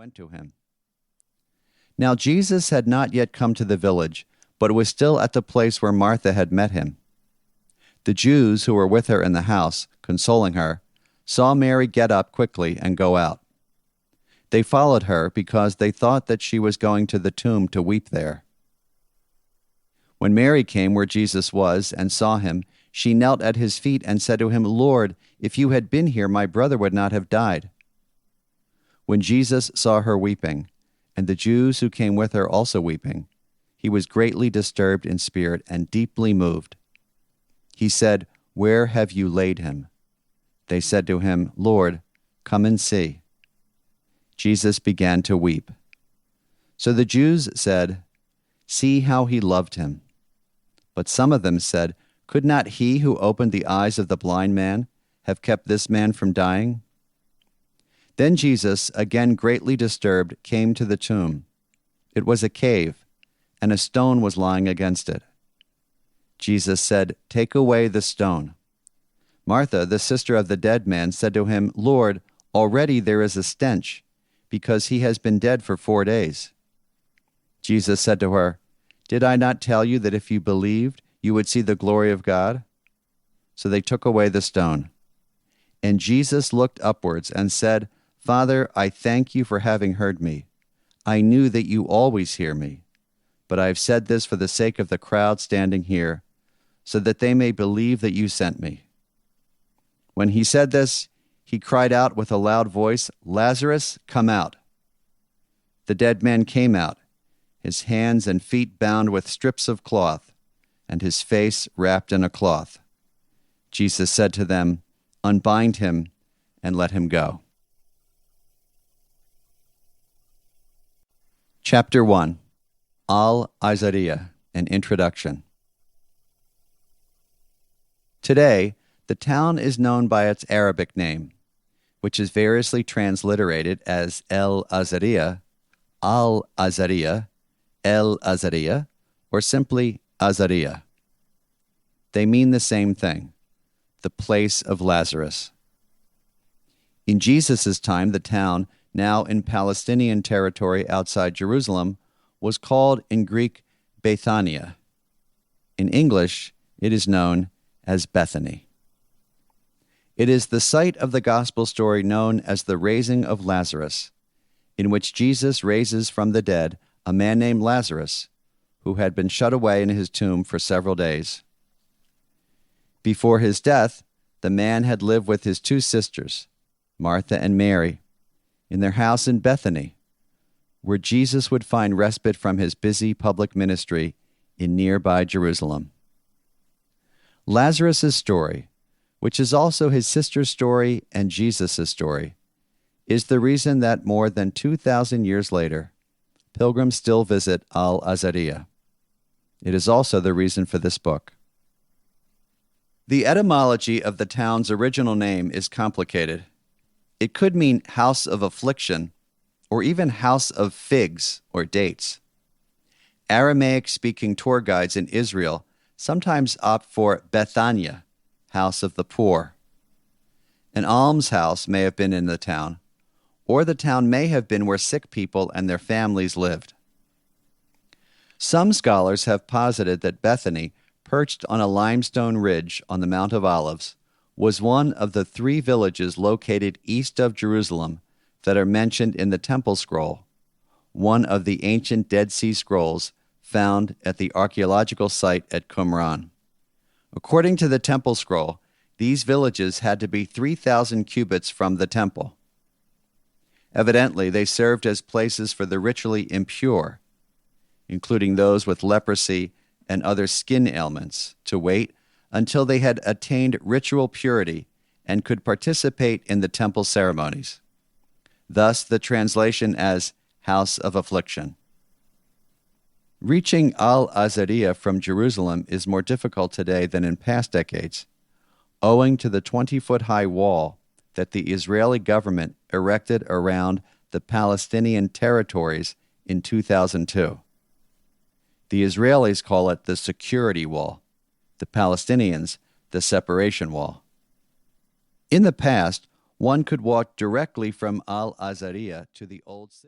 went to him. Now Jesus had not yet come to the village, but was still at the place where Martha had met him. The Jews who were with her in the house, consoling her, saw Mary get up quickly and go out. They followed her because they thought that she was going to the tomb to weep there. When Mary came where Jesus was and saw him, she knelt at his feet and said to him, "Lord, if you had been here, my brother would not have died." When Jesus saw her weeping, and the Jews who came with her also weeping, he was greatly disturbed in spirit and deeply moved. He said, "Where have you laid him?" They said to him, "Lord, come and see." Jesus began to weep. So the Jews said, "See how he loved him." But some of them said, "Could not he who opened the eyes of the blind man have kept this man from dying?" Then Jesus, again greatly disturbed, came to the tomb. It was a cave, and a stone was lying against it. Jesus said, "Take away the stone." Martha, the sister of the dead man, said to him, "Lord, already there is a stench, because he has been dead for 4 days." Jesus said to her, "Did I not tell you that if you believed, you would see the glory of God?" So they took away the stone. And Jesus looked upwards and said, "Father, I thank you for having heard me. I knew that you always hear me, but I have said this for the sake of the crowd standing here, so that they may believe that you sent me." When he said this, he cried out with a loud voice, "Lazarus, come out." The dead man came out, his hands and feet bound with strips of cloth, and his face wrapped in a cloth. Jesus said to them, "Unbind him and let him go." Chapter 1. Al-Azariah, an Introduction. Today, the town is known by its Arabic name, which is variously transliterated as El-Azariah, Al-Azariah, El-Azariah, or simply Azariah. They mean the same thing, the place of Lazarus. In Jesus' time, the town, now in Palestinian territory outside Jerusalem, was called in Greek Bethania. In English, it is known as Bethany. It is the site of the gospel story known as the Raising of Lazarus, in which Jesus raises from the dead a man named Lazarus, who had been shut away in his tomb for several days. Before his death, the man had lived with his 2 sisters, Martha and Mary, in their house in Bethany, where Jesus would find respite from his busy public ministry in nearby Jerusalem. Lazarus' story, which is also his sister's story and Jesus' story, is the reason that more than 2,000 years later, pilgrims still visit Al-Azariah. It is also the reason for this book. The etymology of the town's original name is complicated. It could mean house of affliction, or even house of figs or dates. Aramaic-speaking tour guides in Israel sometimes opt for Bethania, house of the poor. An almshouse may have been in the town, or the town may have been where sick people and their families lived. Some scholars have posited that Bethany, perched on a limestone ridge on the Mount of Olives, was one of the 3 villages located east of Jerusalem that are mentioned in the Temple Scroll, one of the ancient Dead Sea Scrolls found at the archaeological site at Qumran. According to the Temple Scroll, these villages had to be 3,000 cubits from the temple. Evidently, they served as places for the ritually impure, including those with leprosy and other skin ailments, to wait until they had attained ritual purity and could participate in the temple ceremonies. Thus, the translation as house of affliction. Reaching Al-Azariah from Jerusalem is more difficult today than in past decades, owing to the 20-foot-high wall that the Israeli government erected around the Palestinian territories in 2002. The Israelis call it the security wall, the Palestinians the separation wall. In the past, one could walk directly from Al-Azariah to the old city.